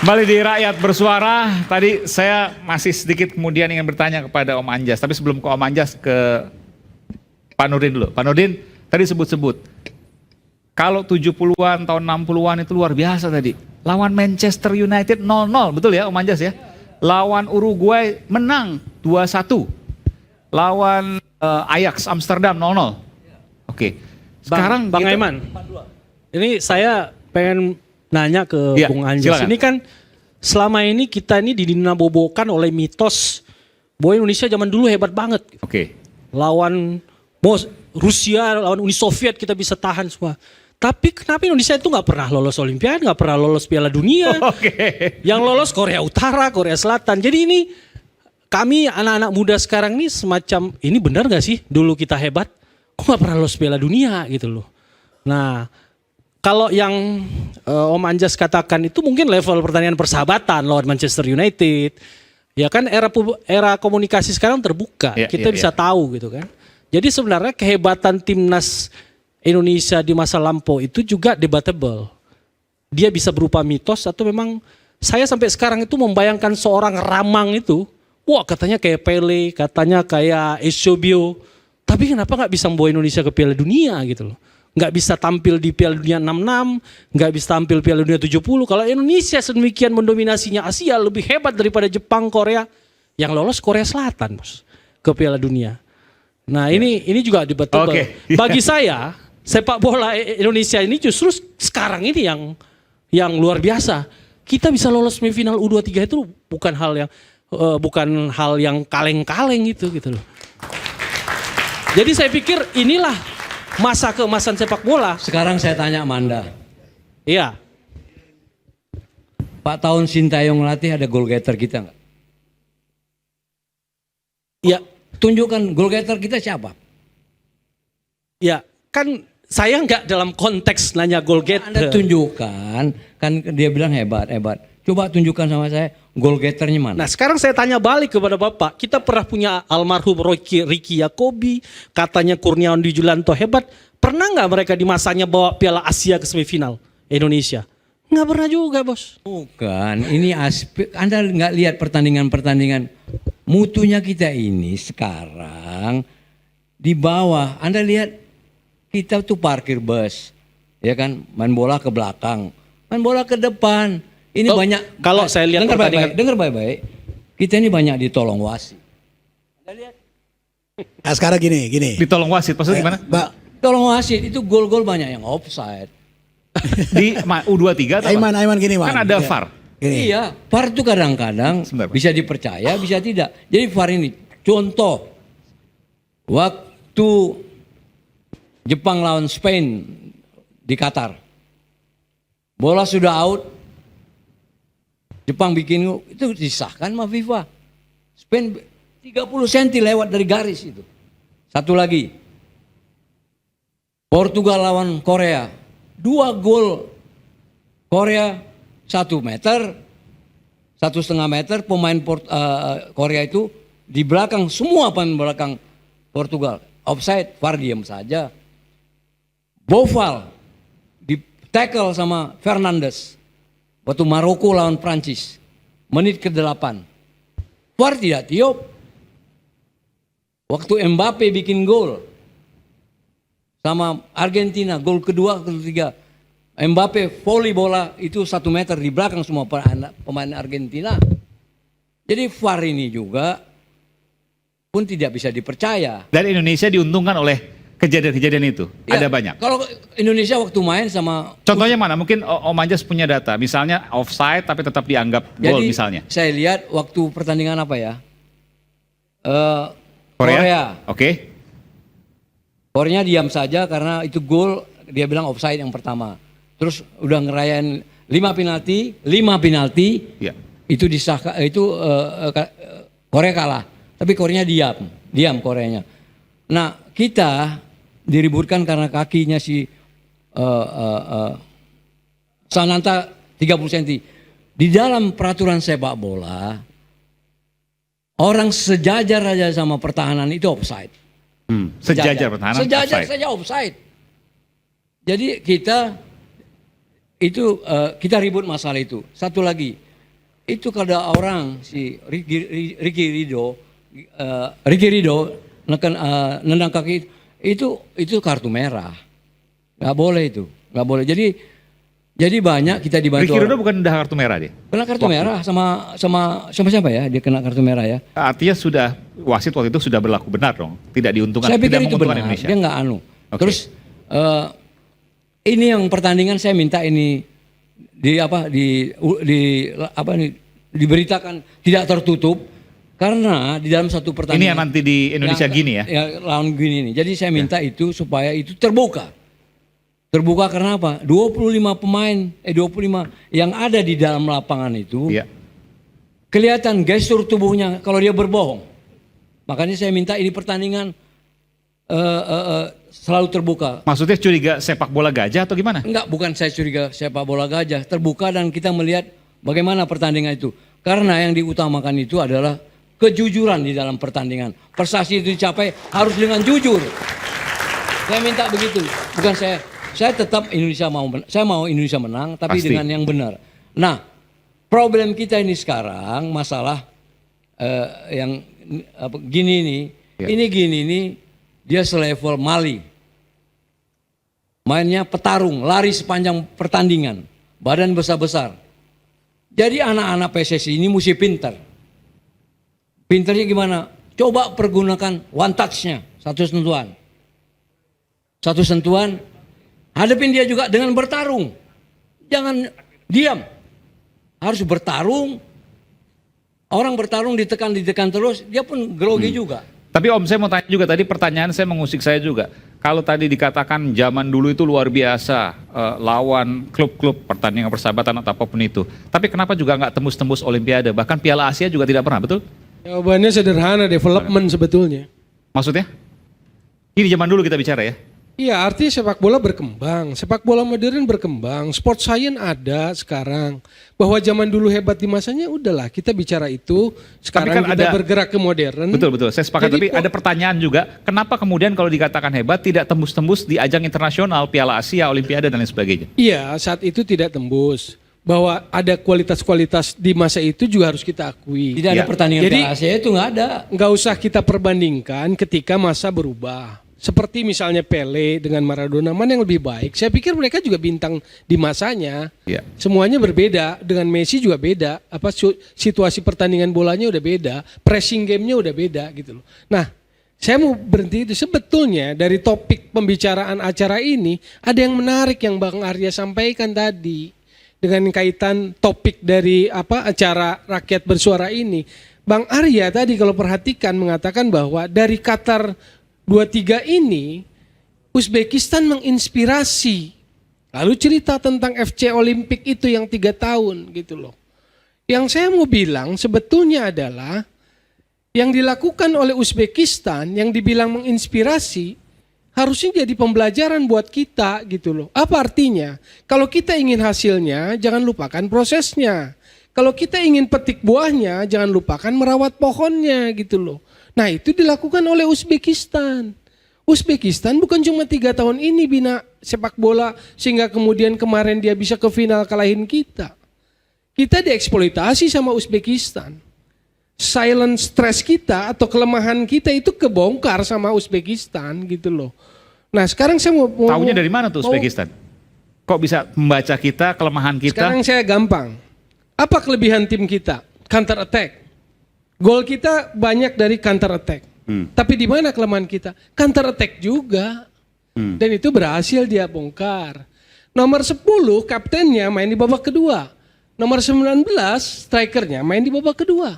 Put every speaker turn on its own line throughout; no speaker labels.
Kembali di Rakyat Bersuara. Tadi saya masih sedikit kemudian ingin bertanya kepada Om Anjas. Tapi sebelum ke Om Anjas, ke Pak Nurdin dulu. Pak Nurdin tadi sebut-sebut, kalau 70-an, tahun 60-an itu luar biasa tadi. Lawan Manchester United 0-0, betul ya Om Anjas ya? Lawan Uruguay menang 2-1. Lawan Ajax Amsterdam 0-0. Oke. Sekarang
Bang
kita,
Aiman, ini saya pengen nanya ke
Ya,
Bung Anjas.
silakan.
Ini kan selama ini kita ini didinabobokan oleh mitos bahwa Indonesia zaman dulu hebat banget.
Oke.
Lawan Rusia, lawan Uni Soviet kita bisa tahan semua. Tapi kenapa Indonesia itu nggak pernah lolos Olimpiade, nggak pernah lolos Piala Dunia?
Oke.
Yang lolos Korea Utara, Korea Selatan. Jadi ini kami anak-anak muda sekarang ini semacam, ini benar nggak sih dulu kita hebat? Kok nggak pernah lolos Piala Dunia gitu loh. Nah, kalau yang Om Anjas katakan itu mungkin level pertandingan persahabatan lawan Manchester United. Ya kan era komunikasi sekarang terbuka.
Ya,
Kita
ya,
bisa
ya.
tahu gitu kan. Jadi sebenarnya kehebatan timnas Indonesia di masa lampau itu juga debatable. Dia bisa berupa mitos atau memang saya sampai sekarang itu membayangkan seorang Ramang itu, wah katanya kayak Pele, katanya kayak Eusebio. Tapi kenapa nggak bisa membawa Indonesia ke Piala Dunia gitu loh. Nggak bisa tampil di Piala Dunia 66, nggak bisa tampil Piala Dunia 70. Kalau Indonesia sedemikian mendominasinya Asia, lebih hebat daripada Jepang, Korea. Yang lolos Korea Selatan, bos, ke Piala Dunia. Nah ini juga debatable.
Oke.
Bagi saya, sepak bola Indonesia ini justru sekarang ini yang luar biasa. Kita bisa lolos semifinal U23 itu bukan hal yang kaleng-kaleng gitu loh. Jadi saya pikir inilah masa keemasan sepak bola.
Sekarang saya tanya Manda,
Iya.
Pak Taun Sintayong ngelatih ada goal getter kita nggak?
Ya,
Tunjukkan goal getter kita siapa?
ya, kan saya nggak dalam konteks nanya goal
Anda
getter.
tunjukkan, kan dia bilang hebat. Coba tunjukkan sama saya goal getternya mana?
Nah, sekarang saya tanya balik kepada Bapak. Kita pernah punya almarhum Ricky Yakobi, katanya Kurniawan Dwi Julianto hebat. Pernah nggak mereka di masanya bawa Piala Asia ke semifinal Indonesia? Nggak pernah juga, bos.
Bukan, ini aspek. Anda nggak lihat pertandingan-pertandingan. Mutunya kita ini sekarang di bawah. Anda lihat kita tuh parkir bus, ya kan, main bola ke belakang, main bola ke depan. Ini
Oh,
banyak.
kalau saya lihat
dengar baik-baik. Kita ini banyak ditolong wasit.
Nah sekarang gini.
Ditolong wasit, maksudnya gimana?
Mbak,
Tolong wasit itu gol-gol banyak yang offside.
Di U23 atau apa?
Aiman gini, Man.
Kan ada
Ya.
VAR.
Gini.
Iya, VAR itu kadang-kadang
Sebentar, Pak.
bisa dipercaya, bisa tidak. Jadi VAR ini contoh waktu Jepang lawan Spain di Qatar. Bola sudah out. Jepang bikin itu disahkan sama FIFA. Spain 30 cm lewat dari garis itu. Satu lagi. Portugal lawan Korea. 2 gol Korea 1 meter, 1,5 meter. Pemain Korea itu di belakang, semua pemain belakang Portugal. Offside, VAR diam saja. Boval di tackle sama Fernandes. Waktu Maroko lawan Prancis. Menit ke-8. VAR tidak tiup. Waktu Mbappe bikin gol sama Argentina, gol kedua, ketiga. Mbappe volley bola itu 1 meter di belakang semua pemain Argentina. Jadi VAR ini juga pun tidak bisa dipercaya.
Dan Indonesia diuntungkan oleh kejadian-kejadian itu.
Ya,
Ada banyak.
Kalau Indonesia waktu main sama
Contohnya mana? Mungkin Om Anjas punya data. Misalnya offside tapi tetap dianggap gol
jadi
misalnya.
saya lihat waktu pertandingan apa ya?
Korea? Oke.
Korea diam saja karena itu gol, dia bilang offside yang pertama. Terus udah ngerayain 5 penalti,
Ya.
itu disahkan, Korea kalah. Tapi Korea diam Koreanya. Nah kita diributkan karena kakinya si Sananta 30 cm. Di dalam peraturan sepak bola, orang sejajar aja sama pertahanan itu offside.
Sejajar pertahanan.
Sejajar
offside.
saja offside. Jadi kita itu kita ribut masalah itu. Satu lagi, itu kalau ada orang si Ricky Ridho nendang kaki itu kartu merah. Nggak boleh itu, nggak boleh. Jadi banyak kita dibantu.
Ricky Ridho bukan udah kartu merah dia?
Kena kartu merah sama siapa ya? Dia kena kartu merah ya.
Artinya sudah wasit waktu itu sudah berlaku benar dong, tidak diuntungkan.
Saya pikir
tidak
itu benar.
Indonesia.
Dia nggak anu.
Oke.
Terus ini yang pertandingan saya minta ini diberitakan tidak tertutup karena di dalam satu pertandingan.
Ini yang nanti di Indonesia gini ya?
Ya lawan Gini ini. Jadi saya minta itu supaya itu terbuka. Terbuka karena apa? 25 yang ada di dalam lapangan itu
Iya.
kelihatan gestur tubuhnya kalau dia berbohong. Makanya saya minta ini pertandingan selalu terbuka.
Maksudnya curiga sepak bola gajah atau gimana?
Enggak, bukan saya curiga sepak bola gajah. Terbuka dan kita melihat bagaimana pertandingan itu. Karena yang diutamakan itu adalah kejujuran di dalam pertandingan. Prestasi itu dicapai harus dengan jujur. Saya minta begitu. Bukan saya tetap saya mau Indonesia menang, tapi
Pasti.
dengan yang benar. Nah, problem kita ini sekarang masalah yang Gini ini,
Ya.
Gini ini dia selevel Mali. Mainnya petarung, lari sepanjang pertandingan, badan besar-besar. Jadi anak-anak PSSI ini mesti pintar. Pintarnya gimana? Coba pergunakan one touch-nya, satu sentuhan. Hadapin dia juga dengan bertarung. Jangan diam. Harus bertarung. Orang bertarung ditekan terus, dia pun grogi juga.
Tapi Om, saya mau tanya juga tadi, pertanyaan saya mengusik saya juga. Kalau tadi dikatakan zaman dulu itu luar biasa, lawan klub-klub pertandingan persahabatan atau apapun itu. Tapi kenapa juga nggak tembus-tembus Olimpiade? Bahkan Piala Asia juga tidak pernah, betul?
Jawabannya sederhana, development sebetulnya.
Maksudnya? Ini zaman dulu kita bicara ya?
Iya, artinya sepak bola berkembang, sepak bola modern berkembang, sport science ada sekarang. Bahwa zaman dulu hebat di masanya, udahlah kita bicara itu. Sekarang
kan
kita
ada-
bergerak ke modern.
Betul, saya sepakat.
Jadi
Tapi ada pertanyaan juga, kenapa kemudian kalau dikatakan hebat tidak tembus-tembus di ajang internasional, Piala Asia, Olimpiade dan lain sebagainya?
Iya, saat itu tidak tembus. Bahwa ada kualitas-kualitas di masa itu juga harus kita akui.
Tidak ada
Ya.
pertandingan
Jadi-
Piala Asia itu nggak ada.
Nggak usah kita perbandingkan ketika masa berubah. Seperti misalnya Pele dengan Maradona, mana yang lebih baik? Saya pikir mereka juga bintang di masanya.
Ya.
Semuanya berbeda. Dengan Messi juga beda. Situasi pertandingan bolanya udah beda, pressing game-nya udah beda gitu loh. Nah, saya mau berhenti itu. Sebetulnya dari topik pembicaraan acara ini ada yang menarik yang Bang Arya sampaikan tadi dengan kaitan topik dari acara rakyat bersuara ini. Bang Arya tadi kalau perhatikan mengatakan bahwa dari Qatar 23 ini Uzbekistan menginspirasi. Lalu cerita tentang FC Olimpik itu yang 3 tahun gitu loh. Yang saya mau bilang sebetulnya adalah yang dilakukan oleh Uzbekistan yang dibilang menginspirasi harusnya jadi pembelajaran buat kita gitu loh. Apa artinya? Kalau kita ingin hasilnya jangan lupakan prosesnya. Kalau kita ingin petik buahnya jangan lupakan merawat pohonnya gitu loh. Nah itu dilakukan oleh Uzbekistan. Uzbekistan bukan cuma 3 tahun ini bina sepak bola sehingga kemudian kemarin dia bisa ke final kalahin kita. Kita dieksploitasi sama Uzbekistan. Silent stress kita atau kelemahan kita itu kebongkar sama Uzbekistan gitu loh. Nah sekarang saya mau
Tahunya dari mana tuh Uzbekistan? Kok bisa membaca kita, kelemahan kita?
Sekarang saya gampang. Apa kelebihan tim kita? Counter attack. Gol kita banyak dari counter attack. Tapi di mana kelemahan kita? Counter attack juga. Dan itu berhasil dia bongkar. Nomor 10 kaptennya main di babak kedua. Nomor 19 strikernya main di babak kedua.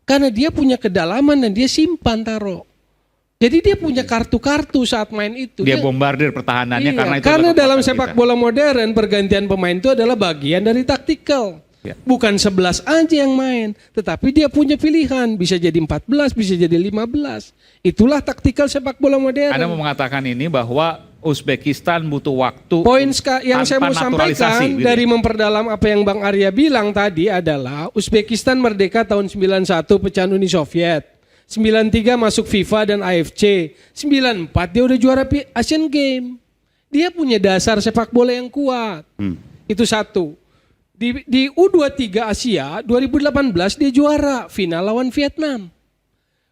Karena dia punya kedalaman dan dia simpan taruh. Jadi dia punya kartu-kartu saat main itu.
Dia bombardir pertahanannya
Iya,
karena itu.
karena
adalah
dalam
kekuatan
sepak
kita.
bola modern pergantian pemain itu adalah bagian dari taktikal.
Ya.
Bukan 11 aja yang main, tetapi dia punya pilihan, bisa jadi 14, bisa jadi 15. Itulah taktikal sepak bola modern.
Anda mau mengatakan ini bahwa Uzbekistan butuh waktu
Poin yang saya mau
tanpa naturalisasi,
sampaikan
gitu ya?
dari memperdalam apa yang Bang Arya bilang tadi adalah Uzbekistan merdeka tahun 91 pecahan Uni Soviet. 93 masuk FIFA dan AFC. 94 dia udah juara Asian Games. Dia punya dasar sepak bola yang kuat. Itu satu. Di U23 Asia 2018 dia juara final lawan Vietnam.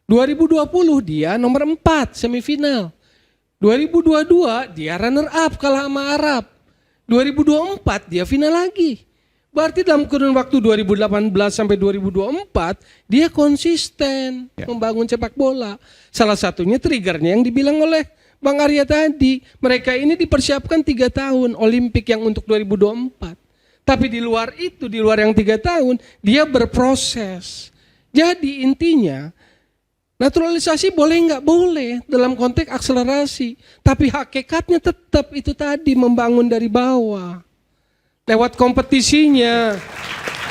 2020 dia nomor 4 semifinal. 2022 dia runner up kalah sama Arab. 2024 dia final lagi. Berarti dalam kurun waktu 2018 sampai 2024 dia konsisten membangun sepak bola. Salah satunya triggernya yang dibilang oleh Bang Arya tadi. Mereka ini dipersiapkan 3 tahun Olimpik yang untuk 2024. Tapi di luar itu, di luar yang 3 tahun, dia berproses. Jadi intinya, naturalisasi boleh nggak? Boleh dalam konteks akselerasi. Tapi hakikatnya tetap itu tadi, membangun dari bawah. Lewat kompetisinya.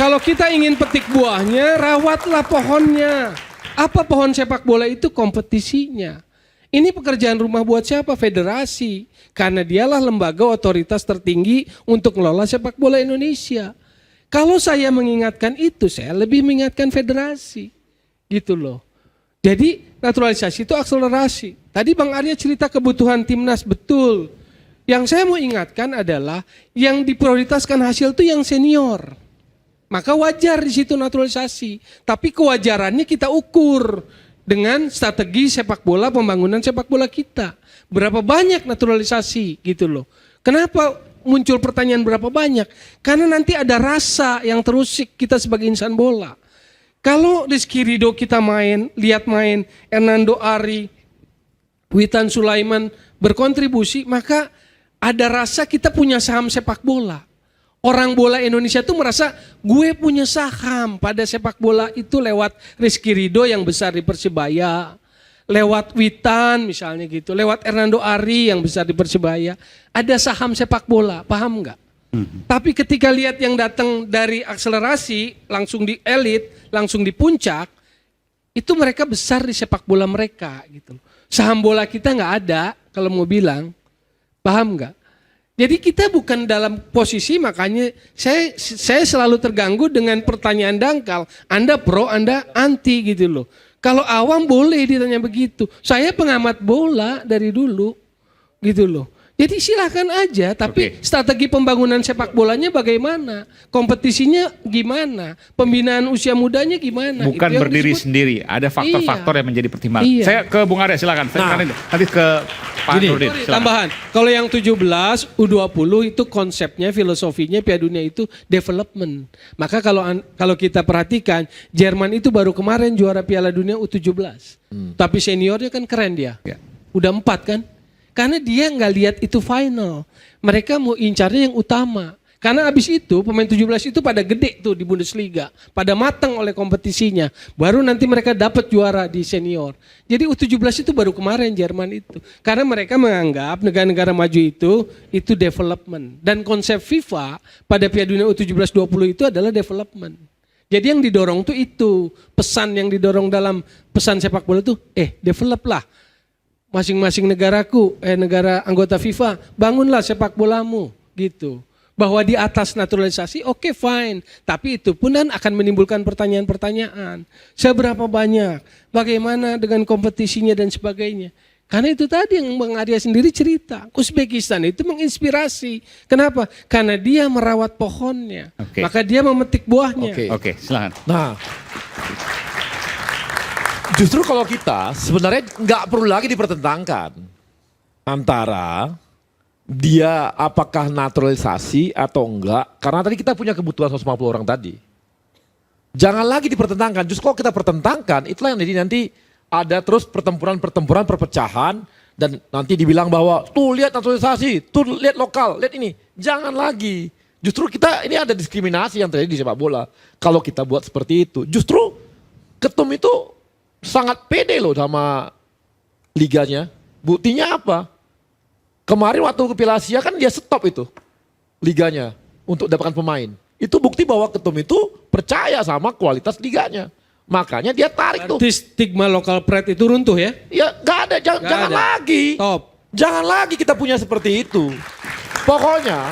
Kalau kita ingin petik buahnya, rawatlah pohonnya. Apa pohon sepak bola itu? Kompetisinya. Ini pekerjaan rumah buat siapa? Federasi. Karena dialah lembaga otoritas tertinggi untuk mengelola sepak bola Indonesia. Kalau saya mengingatkan itu, saya lebih mengingatkan federasi. Gitu loh. Jadi naturalisasi itu akselerasi. Tadi Bang Arya cerita kebutuhan timnas, betul. Yang saya mau ingatkan adalah yang diprioritaskan hasil itu yang senior. Maka wajar di situ naturalisasi. Tapi kewajarannya kita ukur dengan strategi sepak bola, pembangunan sepak bola kita. Berapa banyak naturalisasi gitu loh. Kenapa muncul pertanyaan berapa banyak? Karena nanti ada rasa yang terusik kita sebagai insan bola. Kalau Rizky Ridho kita main, lihat main, Hernando Ari, Witan Sulaiman berkontribusi, maka ada rasa kita punya saham sepak bola. Orang bola Indonesia tuh merasa gue punya saham pada sepak bola itu lewat Rizky Ridho yang besar di Persibaya. Lewat Witan misalnya gitu, lewat Hernando Ari yang besar di Persibaya, ada saham sepak bola, paham nggak? Tapi ketika lihat yang datang dari akselerasi, langsung di elit, langsung di puncak, itu mereka besar di sepak bola mereka gitu. Saham bola kita nggak ada, kalau mau bilang, paham nggak? Jadi kita bukan dalam posisi, makanya saya selalu terganggu dengan pertanyaan dangkal, Anda pro, Anda anti gitu loh. Kalau awam boleh ditanya begitu. Saya pengamat bola dari dulu gitu loh. Jadi silakan aja, tapi strategi pembangunan sepak bolanya bagaimana? Kompetisinya gimana? Pembinaan usia mudanya gimana?
Bukan berdiri sendiri, ada faktor-faktor yang menjadi pertimbangan.
Iya.
Saya ke Bung Arya silakan. Nanti ke Pak Nurdin. Silakan.
Tambahan, kalau yang 17, U20 itu konsepnya, filosofinya Piala Dunia itu development. Maka kalau kita perhatikan, Jerman itu baru kemarin juara Piala Dunia U17. Tapi seniornya kan keren dia.
Ya.
Udah 4 kan? Karena dia nggak lihat itu final. Mereka mau incarnya yang utama. Karena abis itu pemain 17 itu pada gede tuh di Bundesliga. Pada matang oleh kompetisinya. Baru nanti mereka dapat juara di senior. Jadi U17 itu baru kemarin Jerman itu. Karena mereka menganggap negara-negara maju itu development. Dan konsep FIFA pada Piala Dunia U17-20 itu adalah development. Jadi yang didorong tuh itu. Pesan yang didorong dalam pesan sepak bola tuh develop lah. Masing-masing negaraku, negara anggota FIFA, bangunlah sepak bolamu gitu. Bahwa di atas naturalisasi, oke, fine. Tapi itu pun kan akan menimbulkan pertanyaan-pertanyaan. Seberapa banyak, bagaimana dengan kompetisinya dan sebagainya. Karena itu tadi yang Bang Arya sendiri cerita. Uzbekistan itu menginspirasi. Kenapa? Karena dia merawat pohonnya. Maka dia memetik buahnya.
Oke, silakan.
Nah, justru kalau kita sebenarnya nggak perlu lagi dipertentangkan antara dia apakah naturalisasi atau enggak. Karena tadi kita punya kebutuhan 150 orang tadi. Jangan lagi dipertentangkan. Justru kalau kita pertentangkan, itulah yang jadi nanti ada terus pertempuran-pertempuran, perpecahan. Dan nanti dibilang bahwa tuh lihat naturalisasi, tuh lihat lokal, lihat ini. Jangan lagi. Justru kita ini ada diskriminasi yang terjadi di sepak bola. Kalau kita buat seperti itu. Justru ketum itu sangat pede loh sama liganya. Buktinya apa? Kemarin waktu ke Piala Asia kan dia stop itu liganya untuk dapatkan pemain. Itu bukti bahwa ketum itu percaya sama kualitas liganya. Makanya dia tarik tuh.
Berarti stigma lokal pride itu runtuh ya?
Ya gak ada, jangan lagi.
Top.
Jangan lagi kita punya seperti itu. Pokoknya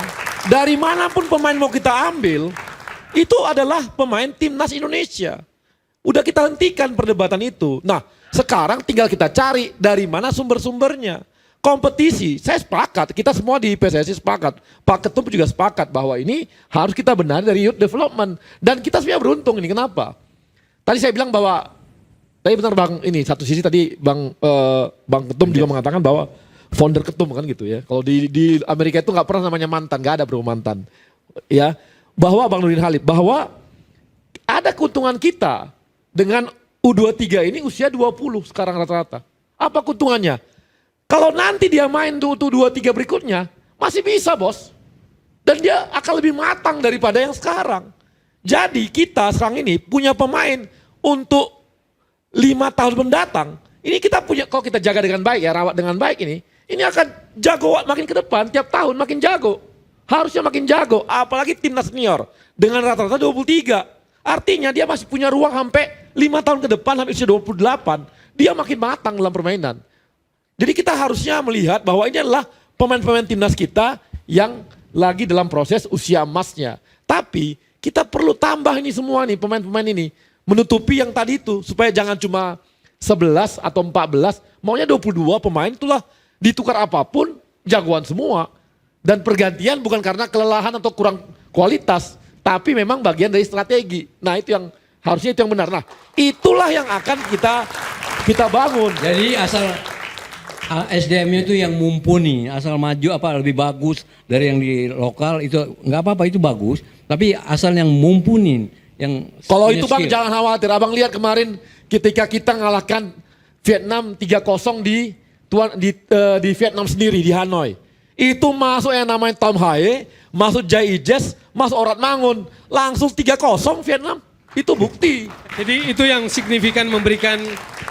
dari manapun pemain mau kita ambil, itu adalah pemain timnas Indonesia. Udah kita hentikan perdebatan itu. Nah, sekarang tinggal kita cari dari mana sumber-sumbernya. kompetisi, saya sepakat, kita semua di PSSI sepakat, Pak Ketum juga sepakat bahwa ini harus kita benahi dari youth development. Dan kita sebenarnya beruntung ini, kenapa? Tadi saya bilang bahwa, tadi benar Bang, ini satu sisi tadi Bang Ketum juga mengatakan bahwa founder Ketum kan gitu ya. Kalau di Amerika itu nggak pernah namanya mantan, nggak ada bro mantan. Ya, bahwa Bang Nurdin Halid, bahwa ada keuntungan kita dengan U23 ini usia 20 sekarang rata-rata. Apa keuntungannya? Kalau nanti dia main tuh U23 berikutnya, masih bisa bos. Dan dia akan lebih matang daripada yang sekarang. Jadi kita sekarang ini punya pemain untuk 5 tahun mendatang. Ini kita punya, kalau kita jaga dengan baik ya, rawat dengan baik ini akan jago makin ke depan, tiap tahun makin jago. Harusnya makin jago, apalagi timnas senior. Dengan rata-rata 23. Artinya dia masih punya ruang sampai 5 tahun ke depan, sampai usia 28. Dia makin matang dalam permainan. Jadi kita harusnya melihat bahwa ini adalah pemain-pemain timnas kita yang lagi dalam proses usia emasnya. Tapi kita perlu tambah ini semua nih pemain-pemain ini. Menutupi yang tadi itu supaya jangan cuma 11 atau 14. Maunya 22 pemain itulah ditukar apapun jagoan semua. Dan pergantian bukan karena kelelahan atau kurang kualitas. Tapi memang bagian dari strategi. Nah itu yang harusnya itu yang benar. Nah itulah yang akan kita bangun.
Jadi asal SDM-nya itu yang mumpuni, asal maju apa lebih bagus dari yang di lokal itu nggak apa-apa, itu bagus. Tapi asal yang mumpuni, yang
Kalau
punya
itu Bang
skill.
jangan khawatir. Abang lihat kemarin ketika kita ngalahkan Vietnam 3-0 di Vietnam sendiri di Hanoi. Itu masuk yang namanya Tom Haye, masuk Jai Ijes, masuk Orat Mangun, langsung 3-0 Vietnam. Itu bukti.
Jadi itu yang signifikan memberikan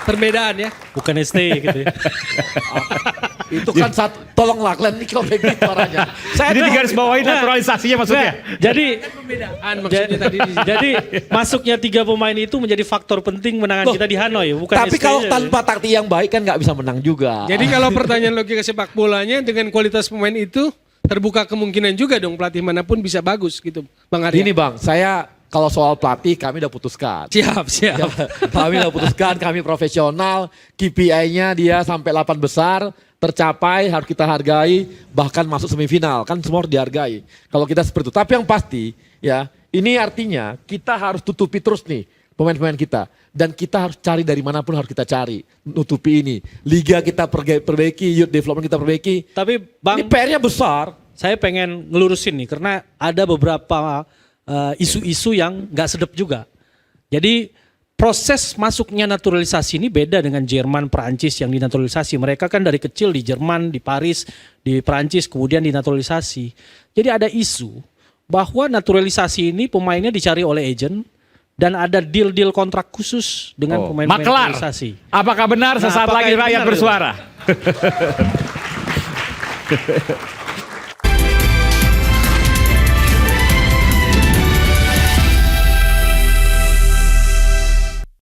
perbedaan ya.
Bukan ST gitu ya.
Itu kan tolonglah kalian ini kalau begitu suaranya.
Jadi di garis bawahi naturalisasinya maksudnya.
Jadi
Pembedaan maksudnya tadi.
jadi masuknya 3 pemain itu menjadi faktor penting menangan
Loh,
kita di Hanoi, bukan
Tapi
ST
kalau
-nya.
tanpa taktik yang baik kan nggak bisa menang juga.
Jadi kalau pertanyaan logika sepak bolanya dengan kualitas pemain itu terbuka kemungkinan juga dong pelatih manapun bisa bagus gitu Bang Arya.
Gini Bang, saya kalau soal pelatih kami udah putuskan.
Siap.
Kami udah putuskan, kami profesional, KPI-nya dia sampai 8 besar, tercapai, harus kita hargai, bahkan masuk semifinal, kan semua harus dihargai. Kalau kita seperti itu, tapi yang pasti ya, ini artinya kita harus tutupi terus nih pemain-pemain kita. Dan kita harus cari dari manapun harus kita cari, nutupi ini. Liga kita perbaiki, youth development kita perbaiki.
Tapi Bang,
Ini PR-nya besar.
saya pengen ngelurusin nih karena ada beberapa isu-isu yang nggak sedap juga. Jadi proses masuknya naturalisasi ini beda dengan Jerman, Perancis yang dinaturalisasi. Mereka kan dari kecil di Jerman, di Paris, di Perancis kemudian dinaturalisasi. Jadi ada isu bahwa naturalisasi ini pemainnya dicari oleh agent dan ada deal-deal kontrak khusus dengan pemain-pemain
Maklar.
naturalisasi.
Apakah benar
Nah,
sesaat
apakah
lagi
ini
rakyat
benar,
bersuara?